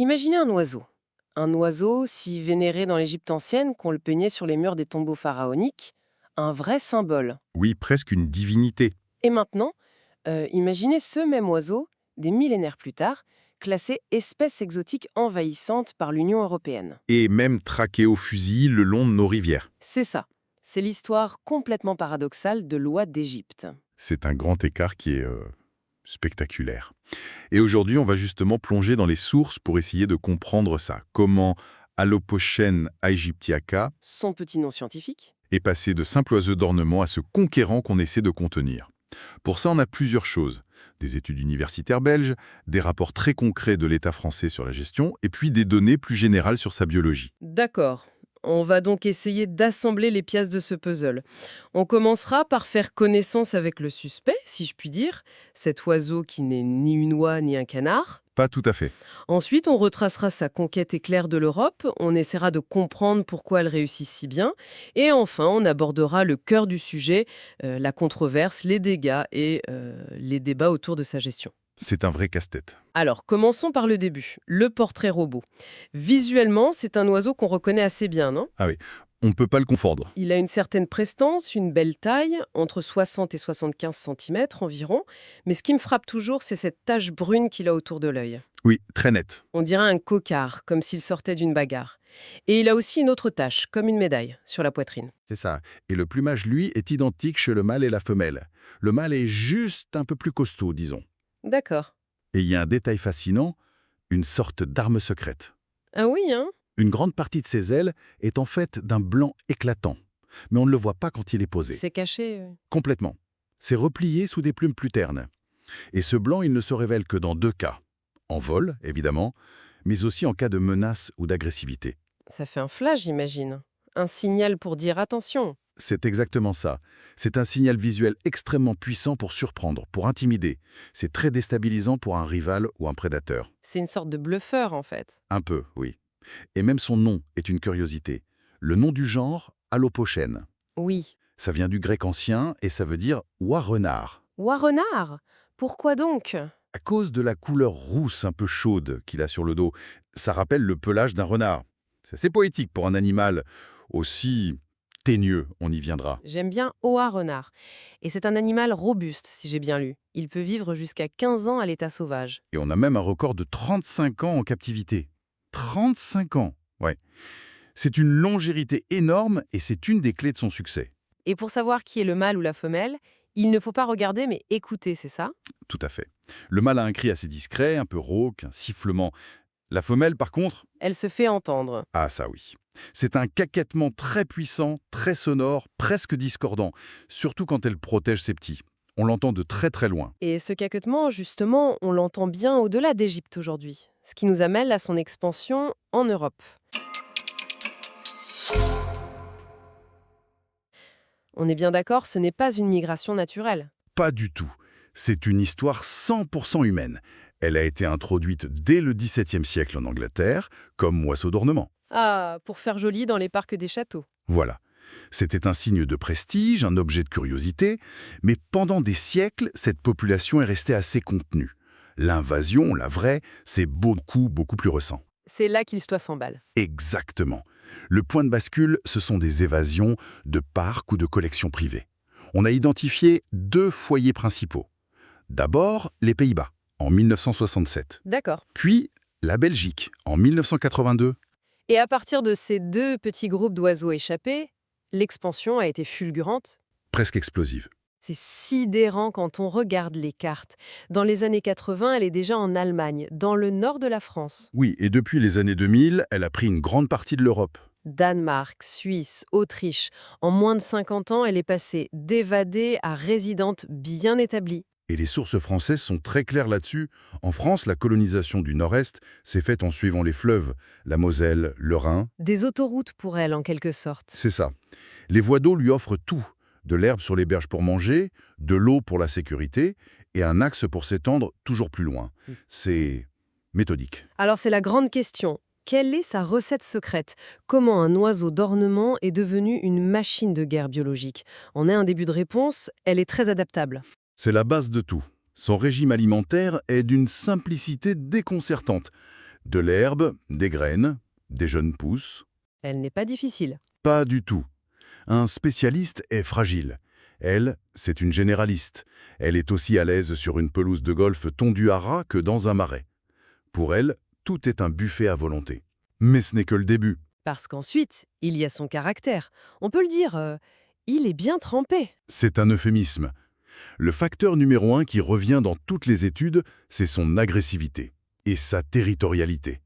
Imaginez un oiseau. Un oiseau si vénéré dans l'Égypte ancienne qu'on le peignait sur les murs des tombeaux pharaoniques. Un vrai symbole. Oui, presque une divinité. Et maintenant, imaginez ce même oiseau, des millénaires plus tard, classé espèce exotique envahissante par l'Union européenne. Et même traqué au fusil le long de nos rivières. C'est ça. C'est l'histoire complètement paradoxale de l'oie d'Égypte. C'est un grand écart qui est spectaculaire. Et aujourd'hui, on va justement plonger dans les sources pour essayer de comprendre ça. Comment Allopocène aegyptiaca Son petit nom scientifique? est passé de simple oiseau d'ornement à ce conquérant qu'on essaie de contenir. Pour ça, on a plusieurs choses. Des études universitaires belges, des rapports très concrets de l'État français sur la gestion, et puis des données plus générales sur sa biologie. D'accord. On va donc essayer d'assembler les pièces de ce puzzle. On commencera par faire connaissance avec le suspect, si je puis dire, cet oiseau qui n'est ni une oie ni un canard. Pas tout à fait. Ensuite, on retracera sa conquête éclair de l'Europe, on essaiera de comprendre pourquoi elle réussit si bien, et enfin, on abordera le cœur du sujet, la controverse, les dégâts et les débats autour de sa gestion. C'est un vrai casse-tête. Alors, commençons par le début, le portrait robot. Visuellement, c'est un oiseau qu'on reconnaît assez bien, non? Ah oui, on ne peut pas le confondre. Il a une certaine prestance, une belle taille, entre 60 et 75 cm environ, mais ce qui me frappe toujours, c'est cette tache brune qu'il a autour de l'œil. Oui, très net. On dirait un coquard, comme s'il sortait d'une bagarre. Et il a aussi une autre tache, comme une médaille, sur la poitrine. C'est ça. Et le plumage, lui, est identique chez le mâle et la femelle. Le mâle est juste un peu plus costaud, disons. D'accord. Et il y a un détail fascinant, une sorte d'arme secrète. Ah oui, hein? Une grande partie de ses ailes est en fait d'un blanc éclatant. Mais on ne le voit pas quand il est posé. C'est caché. Complètement. C'est replié sous des plumes plus ternes. Et ce blanc, il ne se révèle que dans deux cas. En vol, évidemment, mais aussi en cas de menace ou d'agressivité. Ça fait un flash, j'imagine. Un signal pour dire attention. C'est exactement ça. C'est un signal visuel extrêmement puissant pour surprendre, pour intimider. C'est très déstabilisant pour un rival ou un prédateur. C'est une sorte de bluffeur, en fait. Un peu, oui. Et même son nom est une curiosité. Le nom du genre, Allopocène. Oui. Ça vient du grec ancien et ça veut dire oie-renard. Ouah, renard! Pourquoi donc? À cause de la couleur rousse un peu chaude qu'il a sur le dos, ça rappelle le pelage d'un renard. C'est assez poétique pour un animal aussi teigneux, on y viendra. J'aime bien Oa renard. Et c'est un animal robuste, si j'ai bien lu. Il peut vivre jusqu'à 15 ans à l'état sauvage. Et on a même un record de 35 ans en captivité. 35 ans, ouais. C'est une longévité énorme et c'est une des clés de son succès. Et pour savoir qui est le mâle ou la femelle, il ne faut pas regarder mais écouter, c'est ça? Tout à fait. Le mâle a un cri assez discret, un peu rauque, un sifflement. La femelle, par contre, Elle se fait entendre. ah ça oui. C'est un caquettement très puissant, très sonore, presque discordant, surtout quand elle protège ses petits. On l'entend de très très loin. Et ce caquetement, justement, on l'entend bien au-delà d'Égypte aujourd'hui. Ce qui nous amène à son expansion en Europe. On est bien d'accord, ce n'est pas une migration naturelle. Pas du tout. C'est une histoire 100% humaine. Elle a été introduite dès le XVIIe siècle en Angleterre, comme oiseau d'ornement. Ah, pour faire joli dans les parcs des châteaux. Voilà. C'était un signe de prestige, un objet de curiosité, mais pendant des siècles, cette population est restée assez contenue. L'invasion, la vraie, c'est beaucoup, beaucoup plus récent. C'est là qu'il l'histoire s'emballe. Exactement. Le point de bascule, ce sont des évasions de parcs ou de collections privées. On a identifié deux foyers principaux. D'abord, les Pays-Bas, en 1967. D'accord. Puis, la Belgique, en 1982. Et à partir de ces deux petits groupes d'oiseaux échappés, l'expansion a été fulgurante. Presque explosive. C'est sidérant quand on regarde les cartes. Dans les années 80, elle est déjà en Allemagne, dans le nord de la France. Oui, et depuis les années 2000, elle a pris une grande partie de l'Europe. Danemark, Suisse, Autriche. En moins de 50 ans, elle est passée d'évadée à résidente bien établie. Et les sources françaises sont très claires là-dessus. En France, la colonisation du Nord-Est s'est faite en suivant les fleuves, la Moselle, le Rhin. Des autoroutes pour elle, en quelque sorte. C'est ça. Les voies d'eau lui offrent tout. De l'herbe sur les berges pour manger, de l'eau pour la sécurité, et un axe pour s'étendre toujours plus loin. C'est méthodique. Alors c'est la grande question. Quelle est sa recette secrète? Comment un oiseau d'ornement est devenu une machine de guerre biologique? On a un début de réponse, elle est très adaptable. C'est la base de tout. Son régime alimentaire est d'une simplicité déconcertante. De l'herbe, des graines, des jeunes pousses. Elle n'est pas difficile. Pas du tout. Un spécialiste est fragile. Elle, c'est une généraliste. Elle est aussi à l'aise sur une pelouse de golf tondue à ras que dans un marais. Pour elle, tout est un buffet à volonté. Mais ce n'est que le début. Parce qu'ensuite, il y a son caractère. On peut le dire, il est bien trempé. C'est un euphémisme. Le facteur numéro 1 qui revient dans toutes les études, c'est son agressivité et sa territorialité.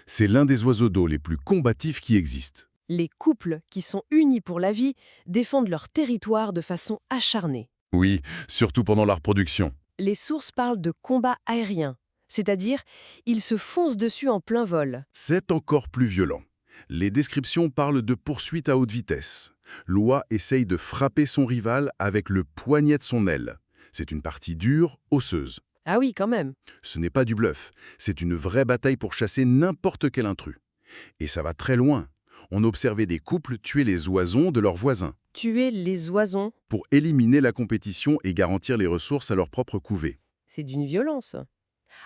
C'est l'un des oiseaux d'eau les plus combatifs qui existent. Les couples qui sont unis pour la vie défendent leur territoire de façon acharnée. Oui, surtout pendant la reproduction. Les sources parlent de combat aérien, c'est-à-dire ils se foncent dessus en plein vol. C'est encore plus violent. Les descriptions parlent de poursuite à haute vitesse. L'oie essaye de frapper son rival avec le poignet de son aile. C'est une partie dure, osseuse. Ah oui, quand même. Ce n'est pas du bluff, c'est une vraie bataille pour chasser n'importe quel intrus. Et ça va très loin. On observait des couples tuer les oisons de leurs voisins Tuer les oisons, pour éliminer la compétition et garantir les ressources à leur propre couvée. c'est d'une violence.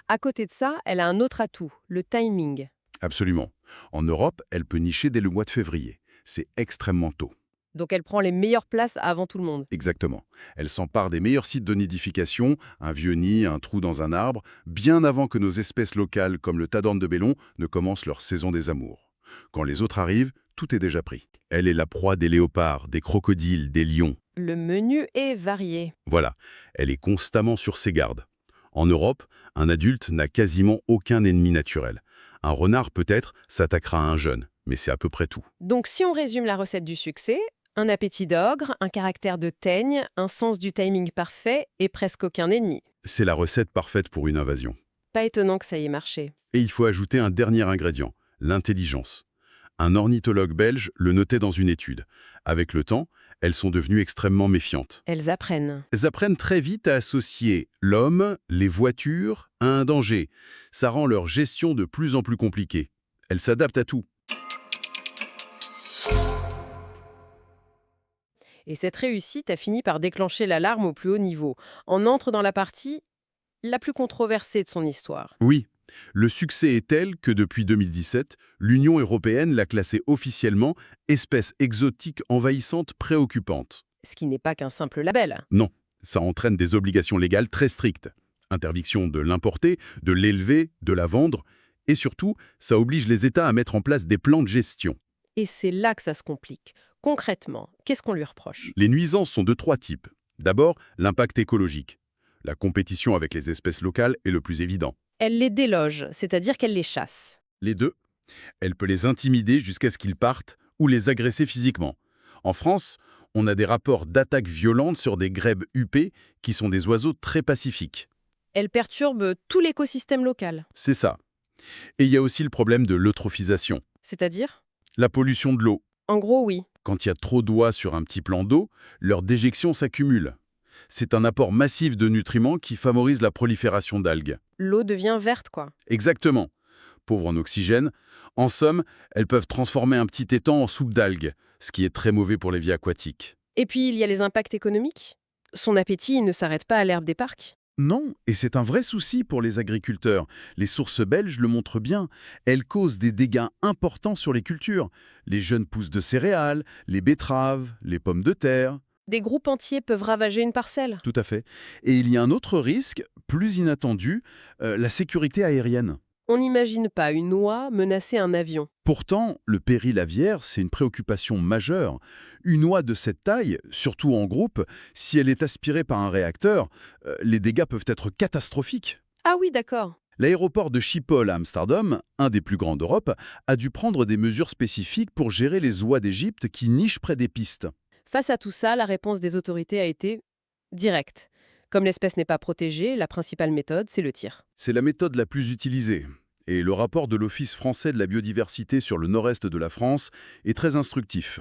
À côté de ça, elle a un autre atout, le timing. Absolument. En Europe, elle peut nicher dès le mois de février. C'est extrêmement tôt. Donc elle prend les meilleures places avant tout le monde. Exactement. Elle s'empare des meilleurs sites de nidification, un vieux nid, un trou dans un arbre, bien avant que nos espèces locales comme le tadorne de Bélon ne commencent leur saison des amours. Quand les autres arrivent, tout est déjà pris. Elle est la proie des léopards, des crocodiles, des lions. Le menu est varié. Voilà, elle est constamment sur ses gardes. En Europe, un adulte n'a quasiment aucun ennemi naturel. Un renard peut-être s'attaquera à un jeune, mais c'est à peu près tout. Donc si on résume la recette du succès, un appétit d'ogre, un caractère de teigne, un sens du timing parfait et presque aucun ennemi. C'est la recette parfaite pour une invasion. Pas étonnant que ça ait marché. Et il faut ajouter un dernier ingrédient, l'intelligence. Un ornithologue belge le notait dans une étude. Avec le temps, elles sont devenues extrêmement méfiantes. Elles apprennent. Elles apprennent très vite à associer l'homme, les voitures, à un danger. Ça rend leur gestion de plus en plus compliquée. Elles s'adaptent à tout. Et cette réussite a fini par déclencher l'alarme au plus haut niveau. On entre dans la partie la plus controversée de son histoire. Oui, le succès est tel que depuis 2017, l'Union européenne l'a classée officiellement espèce exotique envahissante préoccupante. Ce qui n'est pas qu'un simple label. Non, ça entraîne des obligations légales très strictes. Interdiction de l'importer, de l'élever, de la vendre, et surtout, ça oblige les États à mettre en place des plans de gestion. Et c'est là que ça se complique. Concrètement, qu'est-ce qu'on lui reproche? Les nuisances sont de 3 types. D'abord, l'impact écologique. La compétition avec les espèces locales est le plus évident. Elle les déloge, c'est-à-dire qu'elle les chasse. Les deux, elle peut les intimider jusqu'à ce qu'ils partent ou les agresser physiquement. En France, on a des rapports d'attaques violentes sur des grèbes huppées qui sont des oiseaux très pacifiques. Elle perturbe tout l'écosystème local. C'est ça. Et il y a aussi le problème de l'eutrophisation, C'est-à-dire? la pollution de l'eau. En gros, oui. Quand il y a trop d'oies sur un petit plan d'eau, leur déjection s'accumule. C'est un apport massif de nutriments qui favorise la prolifération d'algues. L'eau devient verte, quoi. Exactement. Pauvres en oxygène, en somme, elles peuvent transformer un petit étang en soupe d'algues, ce qui est très mauvais pour les vies aquatiques. Et puis, il y a les impacts économiques. Son appétit ne s'arrête pas à l'herbe des parcs. Non, et c'est un vrai souci pour les agriculteurs. Les sources belges le montrent bien. Elles causent des dégâts importants sur les cultures. Les jeunes pousses de céréales, les betteraves, les pommes de terre. Des groupes entiers peuvent ravager une parcelle. Tout à fait. Et il y a un autre risque, plus inattendu, la sécurité aérienne. On n'imagine pas une oie menacer un avion. Pourtant, le péril aviaire, c'est une préoccupation majeure. Une oie de cette taille, surtout en groupe, si elle est aspirée par un réacteur, les dégâts peuvent être catastrophiques. Ah oui, d'accord. L'aéroport de Schiphol à Amsterdam, un des plus grands d'Europe, a dû prendre des mesures spécifiques pour gérer les oies d'Égypte qui nichent près des pistes. Face à tout ça, la réponse des autorités a été directe. Comme l'espèce n'est pas protégée, la principale méthode, c'est le tir. C'est la méthode la plus utilisée. Et le rapport de l'Office français de la biodiversité sur le nord-est de la France est très instructif.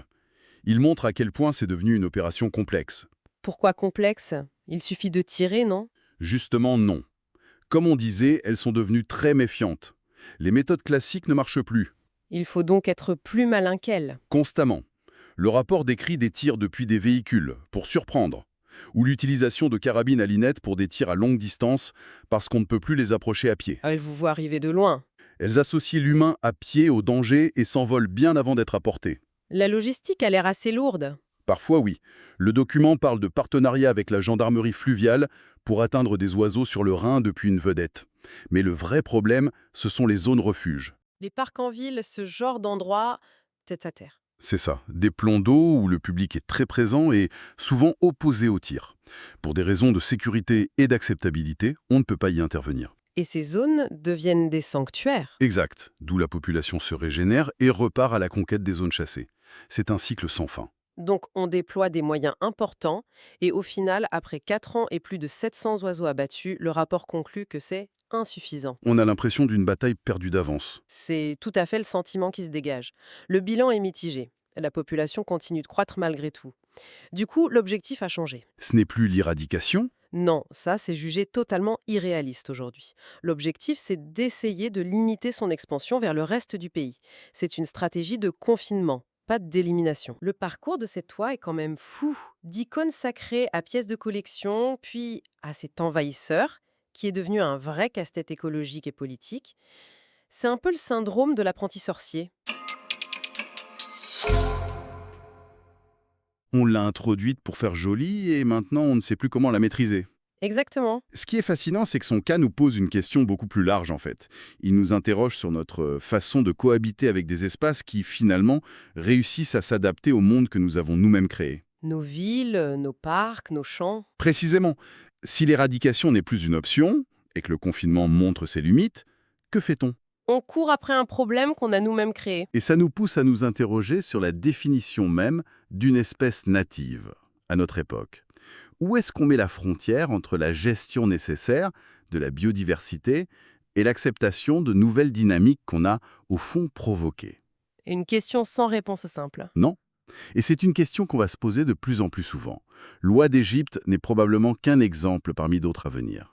Il montre à quel point c'est devenu une opération complexe. Pourquoi complexe? Il suffit de tirer, non? Justement, non. Comme on disait, elles sont devenues très méfiantes. Les méthodes classiques ne marchent plus. Il faut donc être plus malin qu'elle. Constamment. Le rapport décrit des tirs depuis des véhicules, pour surprendre, ou l'utilisation de carabines à linettes pour des tirs à longue distance, parce qu'on ne peut plus les approcher à pied. Elle vous voit arriver de loin. Elles associent l'humain à pied au danger et s'envolent bien avant d'être apportées. La logistique a l'air assez lourde. Parfois, oui. Le document parle de partenariat avec la gendarmerie fluviale pour atteindre des oiseaux sur le Rhin depuis une vedette. Mais le vrai problème, ce sont les zones refuges. Les parcs en ville, ce genre d'endroit, tête à terre. C'est ça, des plombs d'eau où le public est très présent et souvent opposé au tir. Pour des raisons de sécurité et d'acceptabilité, on ne peut pas y intervenir. Et ces zones deviennent des sanctuaires. Exact, d'où la population se régénère et repart à la conquête des zones chassées. C'est un cycle sans fin. Donc on déploie des moyens importants et au final, après 4 ans et plus de 700 oiseaux abattus, le rapport conclut que c'est insuffisant. On a l'impression d'une bataille perdue d'avance. C'est tout à fait le sentiment qui se dégage. Le bilan est mitigé. La population continue de croître malgré tout. Du coup, l'objectif a changé. Ce n'est plus l'éradication, Non, ça, c'est jugé totalement irréaliste aujourd'hui. L'objectif, c'est d'essayer de limiter son expansion vers le reste du pays. C'est une stratégie de confinement, pas d'élimination. Le parcours de cette oie est quand même fou. D'icônes sacrées à pièces de collection, puis à cet envahisseur, qui est devenu un vrai casse-tête écologique et politique. C'est un peu le syndrome de l'apprenti sorcier. on l'a introduite pour faire joli et maintenant on ne sait plus comment la maîtriser. Exactement. Ce qui est fascinant, c'est que son cas nous pose une question beaucoup plus large en fait. Il nous interroge sur notre façon de cohabiter avec des espaces qui finalement réussissent à s'adapter au monde que nous avons nous-mêmes créé. Nos villes, nos parcs, nos champs. Précisément, si l'éradication n'est plus une option et que le confinement montre ses limites, que fait-on? On court après un problème qu'on a nous-mêmes créé. Et ça nous pousse à nous interroger sur la définition même d'une espèce native à notre époque. Où est-ce qu'on met la frontière entre la gestion nécessaire de la biodiversité et l'acceptation de nouvelles dynamiques qu'on a, au fond, provoquées? Une question sans réponse simple. Non? Et c'est une question qu'on va se poser de plus en plus souvent. L'oie d'Égypte n'est probablement qu'un exemple parmi d'autres à venir.